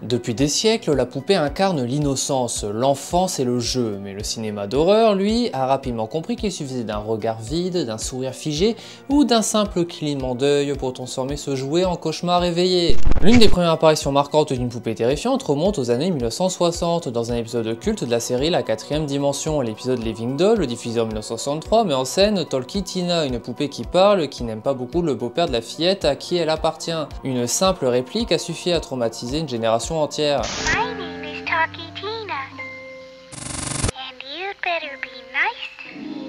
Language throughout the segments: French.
Depuis des siècles, la poupée incarne l'innocence, l'enfance et le jeu, mais le cinéma d'horreur, lui, a rapidement compris qu'il suffisait d'un regard vide, d'un sourire figé ou d'un simple clignement d'œil pour transformer ce jouet en cauchemar éveillé. L'une des premières apparitions marquantes d'une poupée terrifiante remonte aux années 1960, dans un épisode culte de la série La Quatrième Dimension. L'épisode Living Doll, diffusé en 1963, met en scène Talkie Tina, une poupée qui parle, qui n'aime pas beaucoup le beau-père de la fillette à qui elle appartient. Une simple réplique a suffi à traumatiser une génération entière. My name is Talkie Tina, and you'd better be nice to me.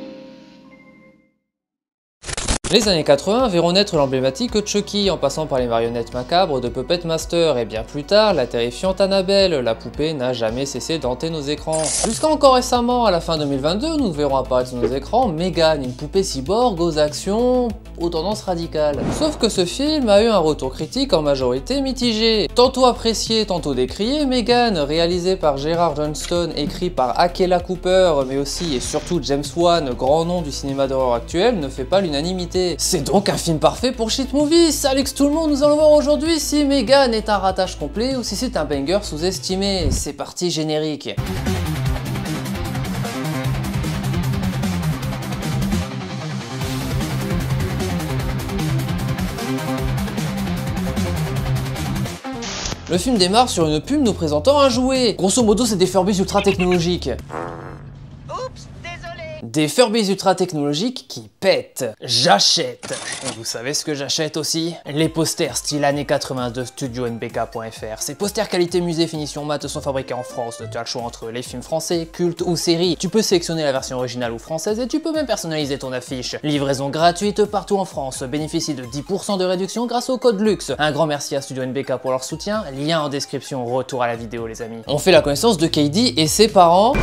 Les années 80 verront naître l'emblématique Chucky, en passant par les marionnettes macabres de Puppet Master, et bien plus tard, la terrifiante Annabelle. La poupée n'a jamais cessé d'hanter nos écrans. Jusqu'à encore récemment, à la fin 2022, nous verrons apparaître sur nos écrans Megan, une poupée cyborg aux actions aux tendances radicales. Sauf que ce film a eu un retour critique en majorité mitigé. Tantôt apprécié, tantôt décrié, Megan, réalisé par Gerard Johnston, écrit par Akela Cooper, mais aussi et surtout James Wan, grand nom du cinéma d'horreur actuel, ne fait pas l'unanimité. C'est donc un film parfait pour Shit Movie. Salut tout le monde, nous allons voir aujourd'hui si Megan est un ratage complet ou si c'est un banger sous-estimé. C'est parti, générique. Le film démarre sur une pub nous présentant un jouet. Grosso modo, c'est des Furbies ultra technologiques. Des Furbies ultra technologiques qui pètent. J'achète. Et vous savez ce que j'achète aussi? Les posters style années 80 de StudioNBK.fr. Ces posters qualité musée finition mat sont fabriqués en France. Tu as le choix entre les films français, cultes ou séries. Tu peux sélectionner la version originale ou française et tu peux même personnaliser ton affiche. Livraison gratuite partout en France. Bénéficie de 10% de réduction grâce au code LUXE. Un grand merci à StudioNBK pour leur soutien. Lien en description. Retour à la vidéo les amis. On fait la connaissance de Katie et ses parents.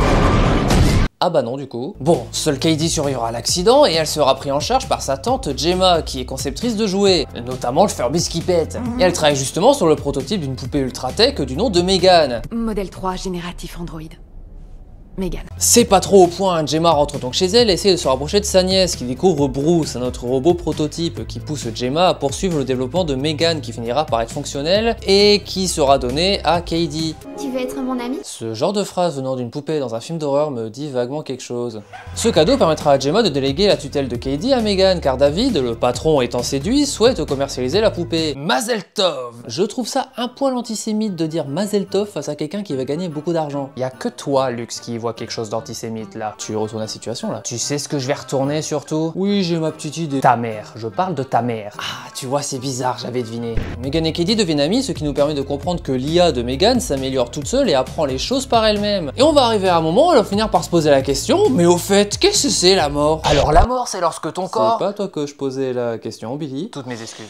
Ah bah non du coup. Bon, seule Katie survivra à l'accident et elle sera prise en charge par sa tante Gemma qui est conceptrice de jouets, notamment le Furbies qui pète. Et elle travaille justement sur le prototype d'une poupée ultra tech du nom de Megan. Modèle 3 génératif Android. Megan. C'est pas trop au point, Gemma rentre donc chez elle et essaie de se rapprocher de sa nièce qui découvre Bruce, un autre robot prototype qui pousse Gemma à poursuivre le développement de Megan qui finira par être fonctionnel et qui sera donné à Katie. Tu veux être mon ami? Ce genre de phrase venant d'une poupée dans un film d'horreur me dit vaguement quelque chose. Ce cadeau permettra à Gemma de déléguer la tutelle de Katie à Megan car David, le patron étant séduit, souhaite commercialiser la poupée. Mazel Tov! Je trouve ça un poil antisémite de dire Mazel Tov face à quelqu'un qui va gagner beaucoup d'argent. Y a que toi, Lux, qui vois quelque chose d'antisémite là. Tu retournes la situation là. Tu sais ce que je vais retourner surtout? Oui, j'ai ma petite idée. Ta mère, je parle de ta mère. Ah, tu vois, c'est bizarre, j'avais deviné. Megan et Katie deviennent amies, ce qui nous permet de comprendre que l'IA de Megan s'améliore toute seule et apprend les choses par elle-même. Et on va arriver à un moment où elle va finir par se poser la question, mais au fait, qu'est-ce que c'est la mort? Alors la mort, c'est lorsque ton corps... C'est pas toi que je posais la question, Billy. Toutes mes excuses.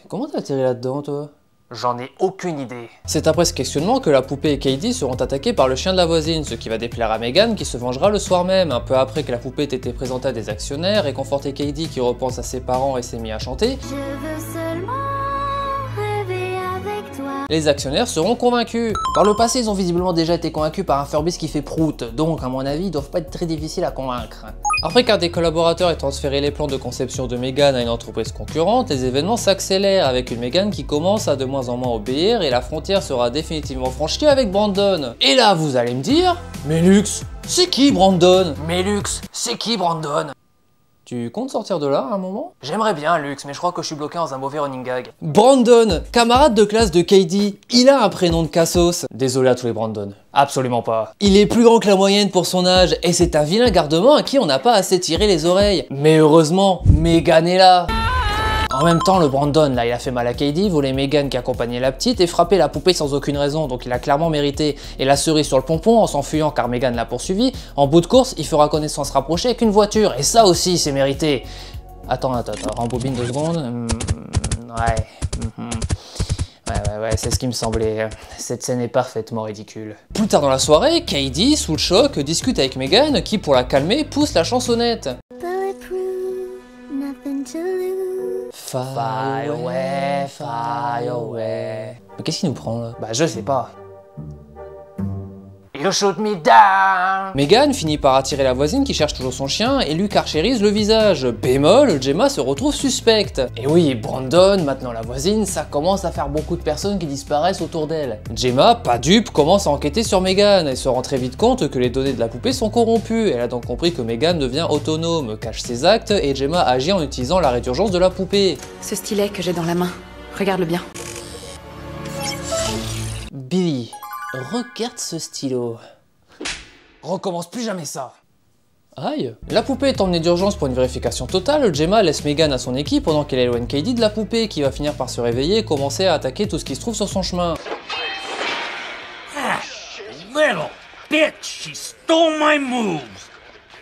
Comment t'as atterri là-dedans, toi? J'en ai aucune idée. C'est après ce questionnement que la poupée et Katie seront attaquées par le chien de la voisine, ce qui va déplaire à Megan qui se vengera le soir même, un peu après que la poupée ait été présentée à des actionnaires et conforter Katie qui repense à ses parents et s'est mis à chanter. Je veux seulement rêver avec toi. Les actionnaires seront convaincus. Par le passé, ils ont visiblement déjà été convaincus par un Furbies qui fait prout, donc à mon avis, ils doivent pas être très difficiles à convaincre. Après qu'un des collaborateurs ait transféré les plans de conception de Megan à une entreprise concurrente, les événements s'accélèrent avec une Megan qui commence à de moins en moins obéir et la frontière sera définitivement franchie avec Brandon. Et là, vous allez me dire, mais Lux, c'est qui Brandon? Mais Lux, c'est qui Brandon? Tu comptes sortir de là à un moment? J'aimerais bien, Lux, mais je crois que je suis bloqué dans un mauvais running gag. Brandon, camarade de classe de Katie, il a un prénom de cassos. Désolé à tous les Brandon. Absolument pas. Il est plus grand que la moyenne pour son âge, et c'est un vilain gardement à qui on n'a pas assez tiré les oreilles. Mais heureusement, Megan est là. En même temps, le Brandon, là, il a fait mal à Katie, volé Megan qui accompagnait la petite et frappé la poupée sans aucune raison, donc il a clairement mérité. Et la cerise sur le pompon, en s'enfuyant car Megan l'a poursuivi, en bout de course, il fera connaissance rapprochée avec une voiture, et ça aussi, c'est mérité. Attends, rembobine 2 secondes. Ouais, c'est ce qui me semblait. Cette scène est parfaitement ridicule. Plus tard dans la soirée, Katie, sous le choc, discute avec Megan qui, pour la calmer, pousse la chansonnette. Fly away, fly away. Mais qu'est-ce qui nous prend là? Bah je sais pas. Et You shoot me down. Megan finit par attirer la voisine qui cherche toujours son chien et lui carchérise le visage. Bémol, Gemma se retrouve suspecte. Et oui, Brandon, maintenant la voisine, ça commence à faire beaucoup de personnes qui disparaissent autour d'elle. Gemma, pas dupe, commence à enquêter sur Megan et se rend très vite compte que les données de la poupée sont corrompues. Elle a donc compris que Megan devient autonome, cache ses actes et Gemma agit en utilisant l'arrêt d'urgence de la poupée. Ce stylet que j'ai dans la main, regarde-le bien. Billy, regarde ce stylo. Recommence plus jamais ça. Aïe. La poupée est emmenée d'urgence pour une vérification totale, Gemma laisse Megan à son équipe pendant qu'elle éloigne Cady de la poupée qui va finir par se réveiller et commencer à attaquer tout ce qui se trouve sur son chemin. Little bitch, she stole my moves.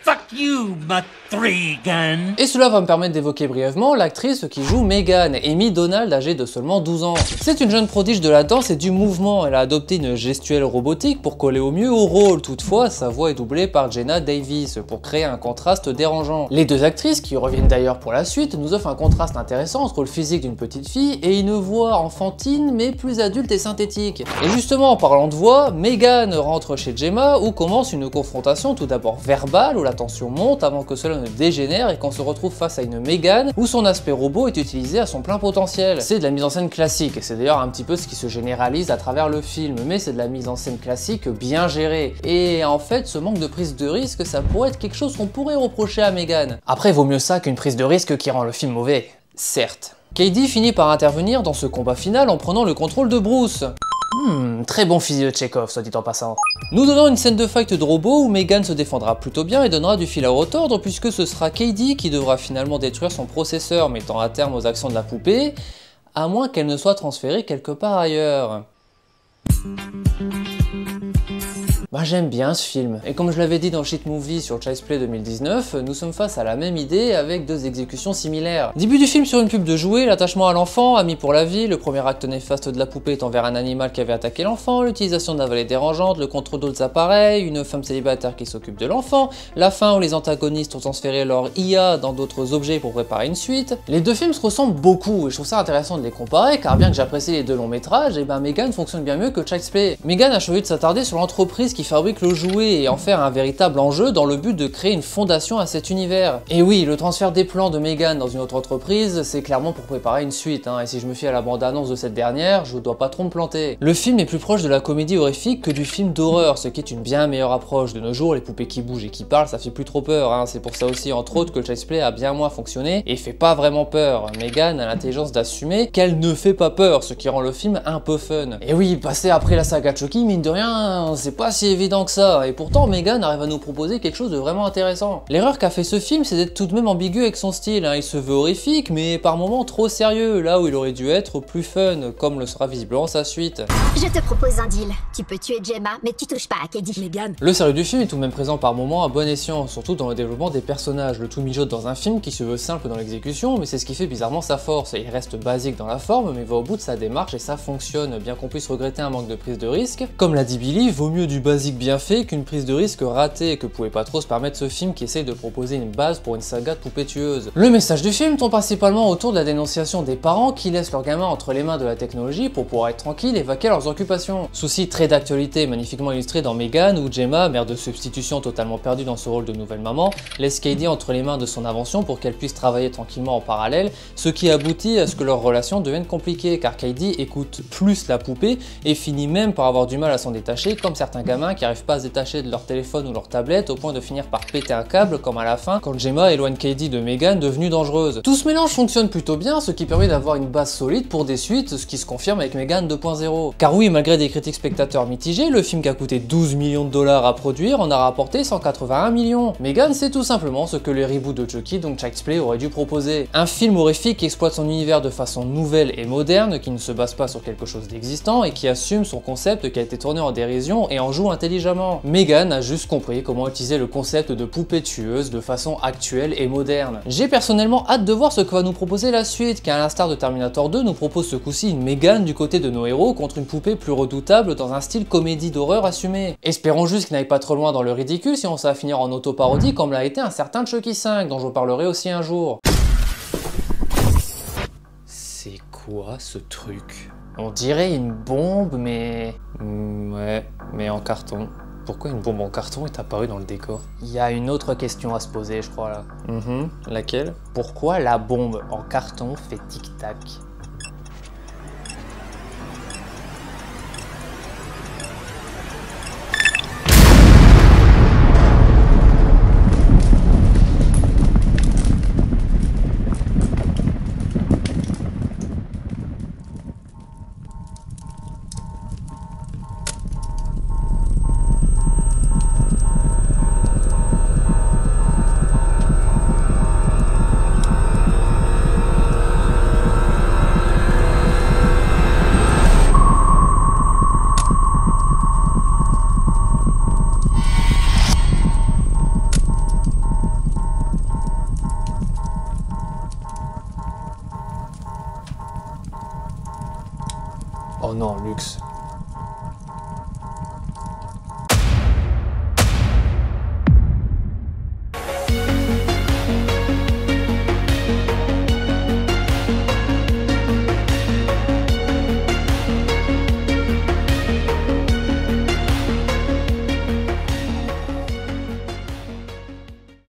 Fuck you, my 3-gun. Et cela va me permettre d'évoquer brièvement l'actrice qui joue Megan, Amy Donald, âgée de seulement 12 ans. C'est une jeune prodige de la danse et du mouvement, elle a adopté une gestuelle robotique pour coller au mieux au rôle, toutefois sa voix est doublée par Jenna Davis pour créer un contraste dérangeant. Les deux actrices, qui reviennent d'ailleurs pour la suite, nous offrent un contraste intéressant entre le physique d'une petite fille et une voix enfantine mais plus adulte et synthétique. Et justement en parlant de voix, Megan rentre chez Gemma où commence une confrontation tout d'abord verbale où la tension monte avant que cela ne dégénère et qu'on se retrouve face à une Megan où son aspect robot est utilisé à son plein potentiel. C'est de la mise en scène classique et c'est d'ailleurs un petit peu ce qui se généralise à travers le film, mais c'est de la mise en scène classique bien gérée. Et en fait, ce manque de prise de risque, ça pourrait être quelque chose qu'on pourrait reprocher à Megan. Après, vaut mieux ça qu'une prise de risque qui rend le film mauvais. Certes. Cady finit par intervenir dans ce combat final en prenant le contrôle de Bruce. Très bon fusil de Chekhov, soit dit en passant. Nous donnons une scène de fight de robot où Megan se défendra plutôt bien et donnera du fil à retordre puisque ce sera Cady qui devra finalement détruire son processeur mettant un terme aux actions de la poupée, à moins qu'elle ne soit transférée quelque part ailleurs. Bah j'aime bien ce film, et comme je l'avais dit dans Shit Movie sur Child's Play 2019, nous sommes face à la même idée avec deux exécutions similaires. Début du film sur une pub de jouets, l'attachement à l'enfant, ami pour la vie, le premier acte néfaste de la poupée est envers un animal qui avait attaqué l'enfant, l'utilisation de la vallée dérangeante, le contrôle d'autres appareils, une femme célibataire qui s'occupe de l'enfant, la fin où les antagonistes ont transféré leur IA dans d'autres objets pour préparer une suite. Les deux films se ressemblent beaucoup, et je trouve ça intéressant de les comparer, car bien que j'apprécie les deux longs métrages, et ben Megan fonctionne bien mieux que Child's Play. Megan a choisi de s'attarder sur l'entreprise qui fabrique le jouet et en faire un véritable enjeu dans le but de créer une fondation à cet univers. Et oui, le transfert des plans de Megan dans une autre entreprise, c'est clairement pour préparer une suite, et si je me fie à la bande-annonce de cette dernière, je dois pas trop me planter. Le film est plus proche de la comédie horrifique que du film d'horreur, ce qui est une bien meilleure approche. De nos jours, les poupées qui bougent et qui parlent, ça fait plus trop peur, c'est pour ça aussi, entre autres, que le Child's Play a bien moins fonctionné et fait pas vraiment peur. Megan a l'intelligence d'assumer qu'elle ne fait pas peur, ce qui rend le film un peu fun. Et oui, passer après la saga Chucky, mine de rien, c'est pas si évident que ça, et pourtant Megan arrive à nous proposer quelque chose de vraiment intéressant. L'erreur qu'a fait ce film, c'est d'être tout de même ambigu avec son style, il se veut horrifique, mais par moments trop sérieux, là où il aurait dû être plus fun, comme le sera visiblement sa suite. Je te propose un deal. Tu peux tuer Gemma, mais tu touches pas à Cady. Megan. Le sérieux du film est tout de même présent par moments à bon escient, surtout dans le développement des personnages. Le tout mijote dans un film qui se veut simple dans l'exécution, mais c'est ce qui fait bizarrement sa force. Il reste basique dans la forme, mais va au bout de sa démarche et ça fonctionne, bien qu'on puisse regretter un manque de prise de risque. Comme l'a dit Billy, vaut mieux du basique bien fait qu'une prise de risque ratée, que pouvait pas trop se permettre ce film qui essaye de proposer une base pour une saga de poupées tueuses. Le message du film tourne principalement autour de la dénonciation des parents qui laissent leurs gamins entre les mains de la technologie pour pouvoir être tranquilles et vaquer à leurs occupations. Souci très d'actualité magnifiquement illustré dans Megan où Gemma, mère de substitution totalement perdue dans ce rôle de nouvelle maman, laisse Cady entre les mains de son invention pour qu'elle puisse travailler tranquillement en parallèle, ce qui aboutit à ce que leur relation devienne compliquée car Cady écoute plus la poupée et finit même par avoir du mal à s'en détacher comme certains gamins qui n'arrivent pas à se détacher de leur téléphone ou leur tablette au point de finir par péter un câble comme à la fin quand Gemma éloigne Cady de Megan devenue dangereuse. Tout ce mélange fonctionne plutôt bien, ce qui permet d'avoir une base solide pour des suites, ce qui se confirme avec Megan 2.0. Car oui, malgré des critiques spectateurs mitigées, le film qui a coûté 12 millions de dollars à produire en a rapporté 181 millions. Megan, c'est tout simplement ce que les reboots de Chucky, donc Child's Play, auraient dû proposer. Un film horrifique qui exploite son univers de façon nouvelle et moderne, qui ne se base pas sur quelque chose d'existant et qui assume son concept qui a été tourné en dérision et en joue intelligemment. Megan a juste compris comment utiliser le concept de poupée tueuse de façon actuelle et moderne. J'ai personnellement hâte de voir ce que va nous proposer la suite, qui à l'instar de Terminator 2 nous propose ce coup-ci une Megan du côté de nos héros contre une poupée plus redoutable dans un style comédie d'horreur assumé. Espérons juste qu'il n'aille pas trop loin dans le ridicule sinon ça va finir en autoparodie comme l'a été un certain Chucky 5 dont je vous parlerai aussi un jour. C'est quoi ce truc? On dirait une bombe mais... ouais, mais en carton. Pourquoi une bombe en carton est apparue dans le décor? Il y a une autre question à se poser, je crois, là. Laquelle? Pourquoi la bombe en carton fait tic-tac? Oh non, Lux,